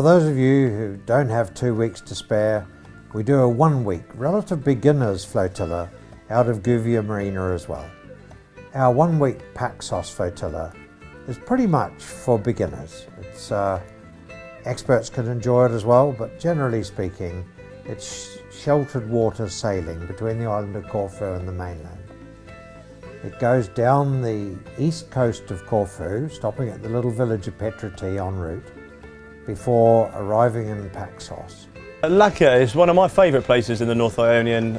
those of you who don't have 2 weeks to spare, we do a 1 week relative beginners flotilla out of Gaios Marina as well. Our 1 week Paxos Flotilla is pretty much for beginners. It's, experts can enjoy it as well, but generally speaking, it's sheltered water sailing between the island of Corfu and the mainland. It goes down the east coast of Corfu, stopping at the little village of Petroti en route, before arriving in Paxos. Lakka is one of my favourite places in the North Ionian,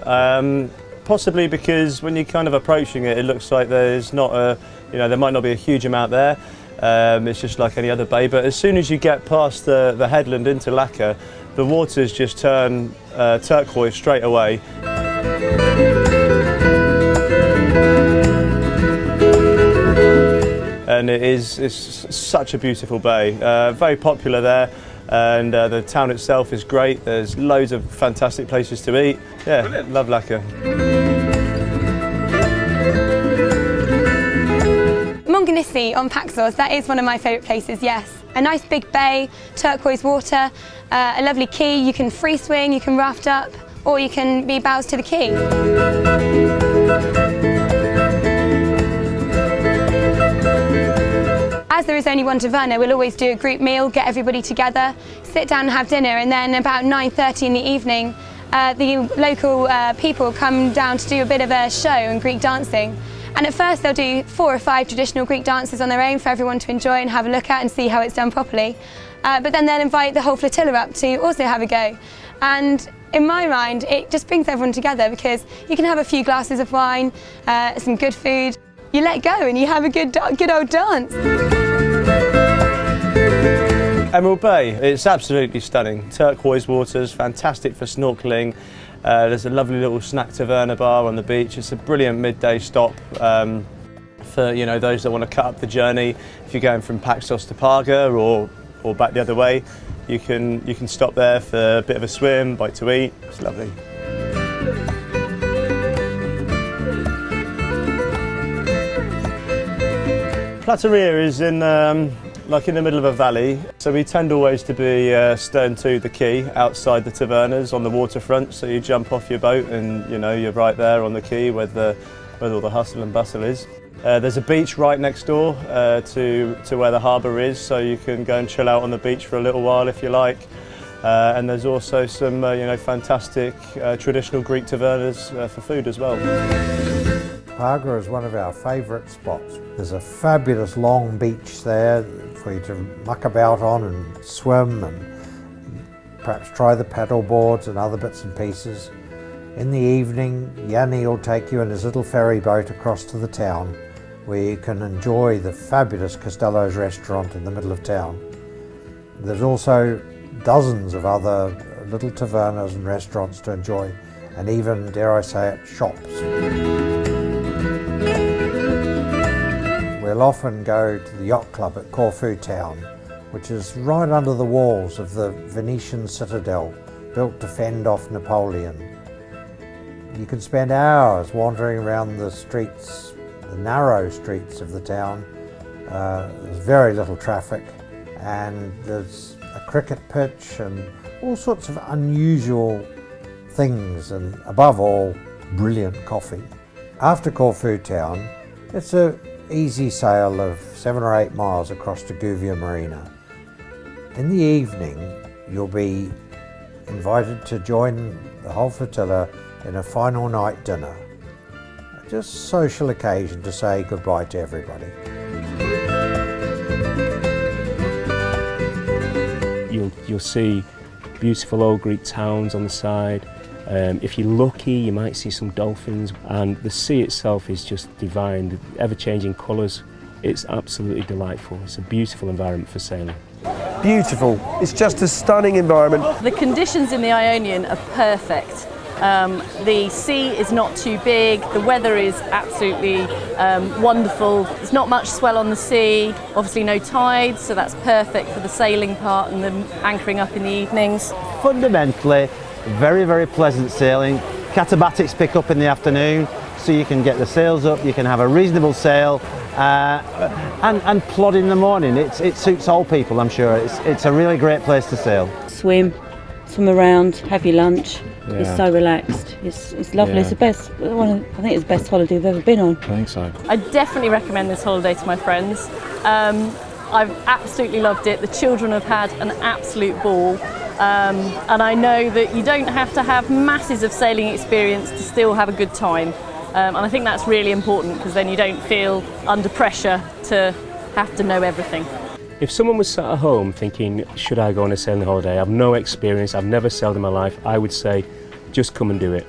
possibly because when you're kind of approaching it, it looks like there's not a, there might not be a huge amount there. It's just like any other bay, but as soon as you get past the headland into Lakka, the waters just turn turquoise straight away. And it's such a beautiful bay, very popular there, and the town itself is great. There's loads of fantastic places to eat. Yeah, brilliant. Love Lakka. Mongonisi on Paxos, that is one of my favourite places, yes. A nice big bay, turquoise water, a lovely quay. You can free swing, you can raft up, or you can be bows to the quay. As there is only one taverna, we'll always do a group meal, get everybody together, sit down and have dinner, and then about 9:30 in the evening, the local people come down to do a bit of a show and Greek dancing. And at first they'll do 4 or 5 traditional Greek dances on their own for everyone to enjoy and have a look at and see how it's done properly. But then they'll invite the whole flotilla up to also have a go. And in my mind, it just brings everyone together because you can have a few glasses of wine, some good food, you let go and you have a good old dance. Emerald Bay, it's absolutely stunning. Turquoise waters, fantastic for snorkeling. There's a lovely little snack taverna bar on the beach. It's a brilliant midday stop for those that want to cut up the journey. If you're going from Paxos to Parga or back the other way, you can stop there for a bit of a swim, bite to eat. It's lovely. Plataria is in like in the middle of a valley, so we tend always to be stern to the quay outside the tavernas on the waterfront, so you jump off your boat and you're right there on the quay where all the hustle and bustle is. There's a beach right next door to where the harbour is, so you can go and chill out on the beach for a little while if you like. And there's also some fantastic traditional Greek tavernas for food as well. Parga is one of our favourite spots. There's a fabulous long beach there for you to muck about on and swim and perhaps try the paddle boards and other bits and pieces. In the evening, Yanni will take you in his little ferry boat across to the town where you can enjoy the fabulous Costello's restaurant in the middle of town. There's also dozens of other little tavernas and restaurants to enjoy, and even, dare I say it, shops. We'll often go to the yacht club at Corfu town, which is right under the walls of the Venetian citadel, built to fend off Napoleon. You can spend hours wandering around the streets, the narrow streets of the town. There's very little traffic, and there's a cricket pitch and all sorts of unusual things, and above all, brilliant coffee. After Corfu town, it's an easy sail of 7 or 8 miles across to Gaios Marina. In the evening, you'll be invited to join the whole flotilla in a final night dinner. Just a social occasion to say goodbye to everybody. You'll see beautiful old Greek towns on the side. If you're lucky, you might see some dolphins, and the sea itself is just divine, the ever-changing colours. It's absolutely delightful. It's a beautiful environment for sailing. Beautiful. It's just a stunning environment. The conditions in the Ionian are perfect. The sea is not too big, the weather is absolutely wonderful. There's not much swell on the sea, obviously no tides, so that's perfect for the sailing part and the anchoring up in the evenings. Fundamentally, very, very pleasant sailing. Catabatics pick up in the afternoon, so you can get the sails up, you can have a reasonable sail, and plod in the morning. It suits all people, I'm sure. It's a really great place to sail. Swim around, have your lunch. Yeah. It's so relaxed. It's lovely. Yeah. It's the best. I think it's the best holiday I've ever been on. I think so. I definitely recommend this holiday to my friends. I've absolutely loved it. The children have had an absolute ball. And I know that you don't have to have masses of sailing experience to still have a good time. And I think that's really important, because then you don't feel under pressure to have to know everything. If someone was sat at home thinking, should I go on a sailing holiday? I've no experience, I've never sailed in my life, I would say, just come and do it.